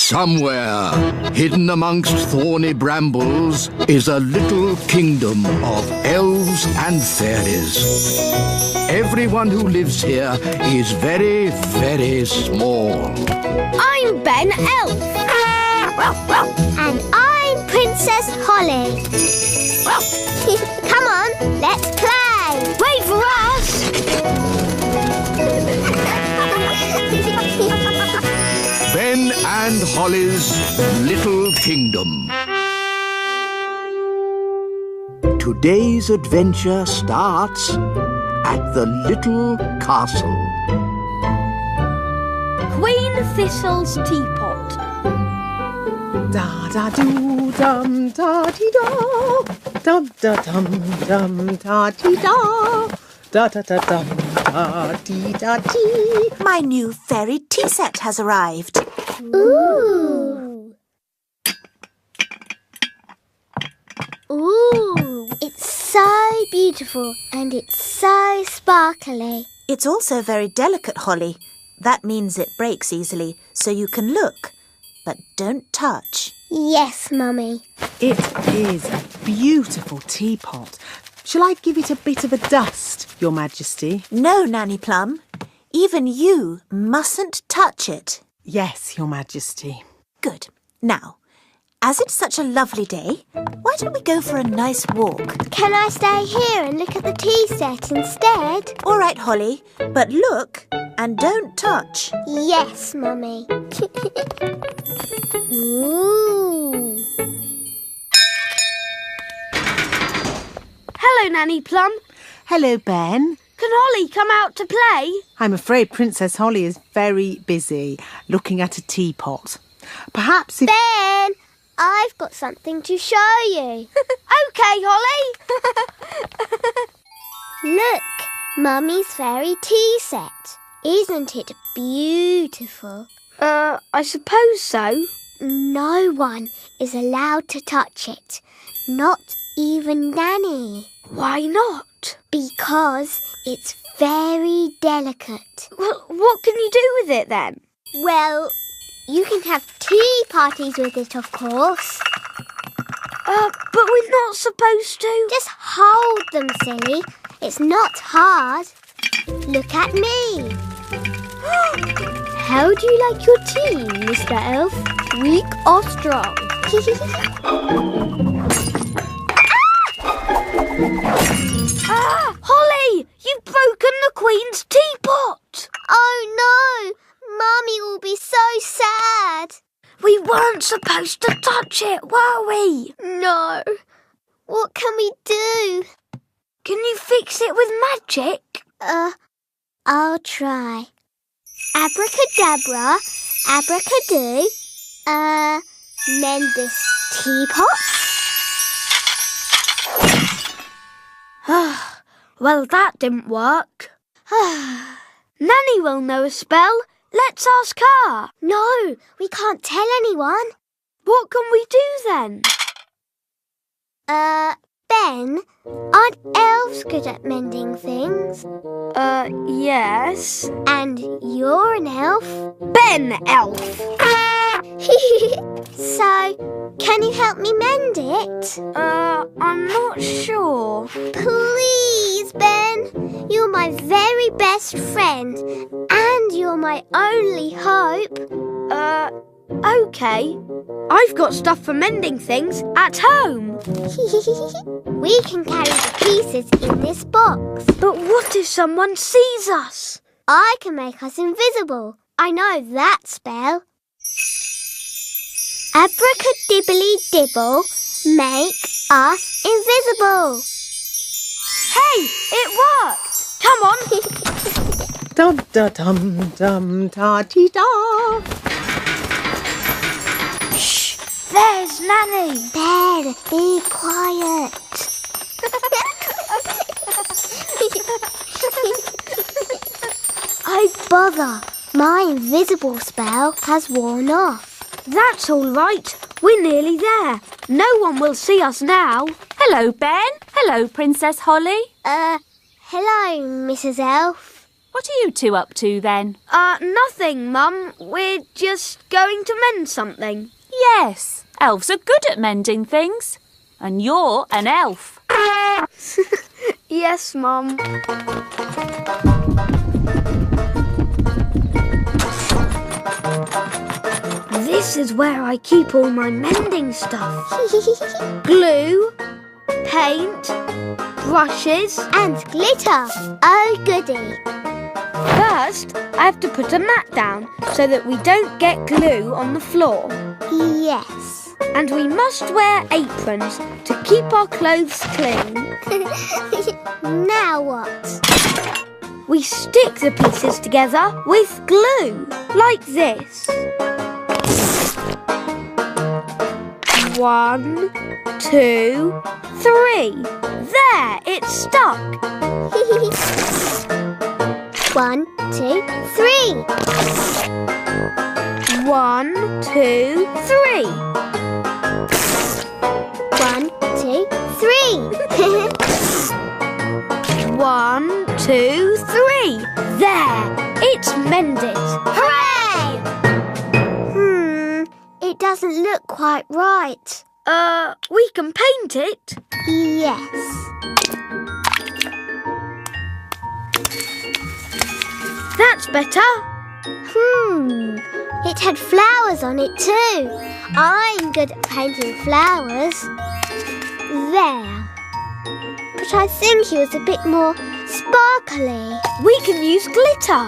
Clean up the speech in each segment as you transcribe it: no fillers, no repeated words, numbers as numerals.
Somewhere, hidden amongst thorny brambles, is a little kingdom of elves and fairies. Everyone who lives here is very, very small. I'm Ben Elf. And I'm Princess Holly. Come on, let's play. Wait for us. Ben and Holly's Little Kingdom. Today's adventure starts at the little castle. Queen Thistle's Teapot. Da da do dum da dee da, dum da dum dum da dee da, da da da dum da dee da dee. My new fairy tea set has arrived. Ooh. Ooh, it's so beautiful and it's so sparkly. It's also very delicate, Holly. That means it breaks easily, so you can look, but don't touch. Yes, Mummy. It is a beautiful teapot. Shall I give it a bit of a dust, Your Majesty? No, Nanny Plum. Even you mustn't touch it. Yes, Your Majesty. Good. Now, as it's such a lovely day, why don't we go for a nice walk? Can I stay here and look at the tea set instead? All right, Holly, but look and don't touch. Yes, Mummy. Ooh. Hello, Nanny Plum. Hello, Ben. Can Holly come out to play? I'm afraid Princess Holly is very busy looking at a teapot. Perhaps if... Ben, I've got something to show you. OK, Holly. Look, Mummy's fairy tea set. Isn't it beautiful? I suppose so. No one is allowed to touch it. Not even Nanny. Why not? Because it's very delicate. Well, what can you do with it then? Well, you can have tea parties with it, of course. But we're not supposed to. Just hold them, silly. It's not hard. Look at me. How do you like your tea, Mr. Elf? Weak or strong? Holly, you've broken the Queen's teapot. Oh, no. Mummy will be so sad. We weren't supposed to touch it, were we? No. What can we do? Can you fix it with magic? I'll try. Abracadabra, abracadoo. Mend this teapot. Well, that didn't work. Nanny will know a spell. Let's ask her. No, we can't tell anyone. What can we do then? Ben, aren't elves good at mending things? Yes. And you're an elf? Ben Elf. So, can you help me mend it? I'm not sure. Please, Ben. You're my very best friend. And you're my only hope. OK. I've got stuff for mending things at home. We can carry the pieces in this box. But what if someone sees us? I can make us invisible. I know that spell. Abracadibbly-dibble, make us invisible. Hey, it worked. Come on. Dum da dum dum da dee da. Shh, there's Nanny. Ben, be quiet. Oh, bother. My invisible spell has worn off. That's all right. We're nearly there. No one will see us now. Hello, Ben. Hello, Princess Holly. Hello, Mrs. Elf. What are you two up to then? Nothing, Mum. We're just going to mend something. Yes, elves are good at mending things. And you're an elf. Yes, Mum. This is where I keep all my mending stuff. Glue, paint, brushes. And glitter. Oh, goody. First, I have to put a mat down so that we don't get glue on the floor. Yes. And we must wear aprons to keep our clothes clean. Now what? We stick the pieces together with glue, like this. 1, 2, 3. There, it's stuck. 1, 2, 3. 1, 2, 3. 1, 2, 3. 1, 2, 3. There, it's mended. Hooray! It doesn't look quite right. We can paint it. Yes. That's better. It had flowers on it too. I'm good at painting flowers. There. But I think it was a bit more sparkly. We can use glitter.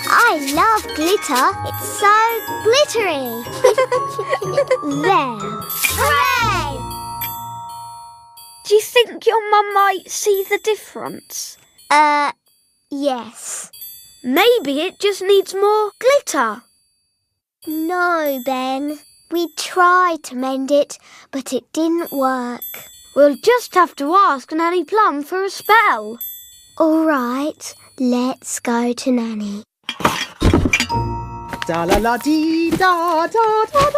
I love glitter. It's so glittery. There. Hooray! Do you think your mum might see the difference? Yes. Maybe it just needs more glitter. No, Ben. We tried to mend it, but it didn't work. We'll just have to ask Nanny Plum for a spell. All right, let's go to Nanny. Da la la dee da da da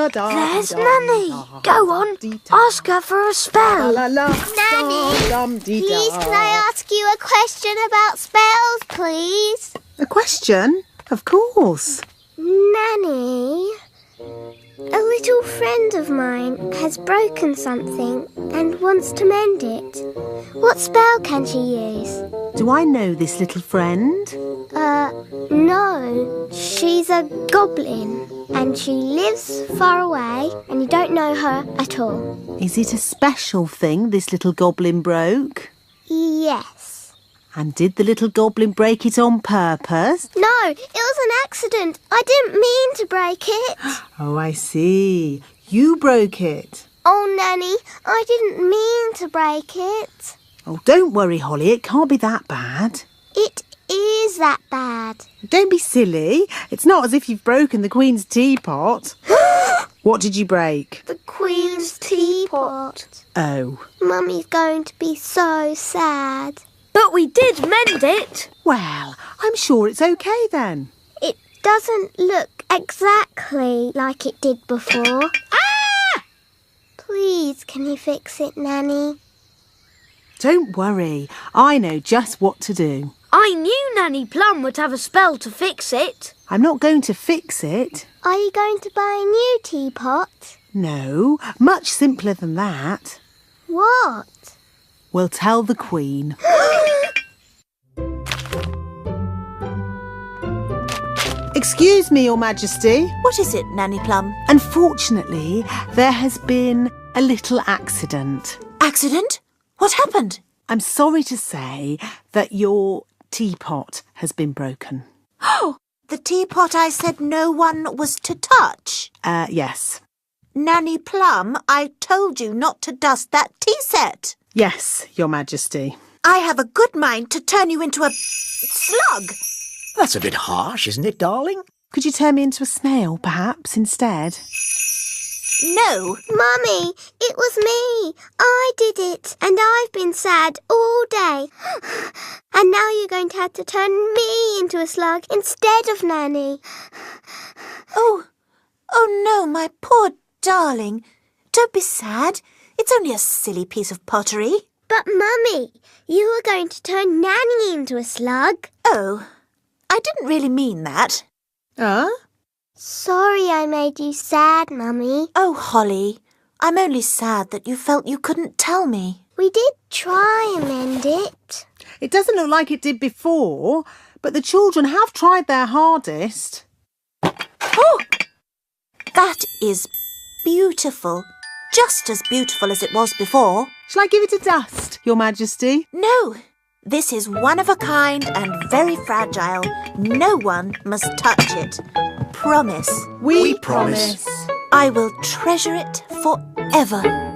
da. There's Nanny. Go on, ask her for a spell. Nanny, please can I ask you a question about spells, please? A question? Of course. Nanny, a little friend of mine has broken something and wants to mend it. What spell can she use? Do I know this little friend? No. She's a goblin and she lives far away and you don't know her at all. Is it a special thing this little goblin broke? Yes. And did the little goblin break it on purpose? No, it was an accident. I didn't mean to break it. Oh, I see. You broke it. Oh, Nanny, I didn't mean to break it. Oh, don't worry, Holly. It can't be that bad. It is that bad. Don't be silly. It's not as if you've broken the Queen's teapot. What did you break? The Queen's teapot. Oh. Mummy's going to be so sad. But we did mend it. Well, I'm sure it's okay then. It doesn't look exactly like it did before. Ah! Please, can you fix it, Nanny? Don't worry. I know just what to do. I knew Nanny Plum would have a spell to fix it. I'm not going to fix it. Are you going to buy a new teapot? No, much simpler than that. What? We'll tell the Queen. Excuse me, Your Majesty. What is it, Nanny Plum? Unfortunately, there has been a little accident. Accident? What happened? I'm sorry to say that your teapot has been broken. Oh, the teapot I said no one was to touch. Yes. Nanny Plum, I told you not to dust that tea set. Yes, Your Majesty. I have a good mind to turn you into a slug. That's a bit harsh, isn't it, darling? Could you turn me into a snail, perhaps, instead? No. Mummy, it was me. I did it. And I've been sad all day. And now you're going to have to turn me into a slug instead of Nanny. Oh no, my poor darling. Don't be sad. It's only a silly piece of pottery. But, Mummy, you were going to turn Nanny into a slug. Oh, I didn't really mean that. Huh? Sorry I made you sad, Mummy. Oh, Holly, I'm only sad that you felt you couldn't tell me. We did try and mend it. It doesn't look like it did before, but the children have tried their hardest. Oh! That is beautiful. Just as beautiful as it was before. Shall I give it a dust, Your Majesty? No, this is one of a kind and very fragile. No one must touch it. Promise. We promise. I will treasure it forever.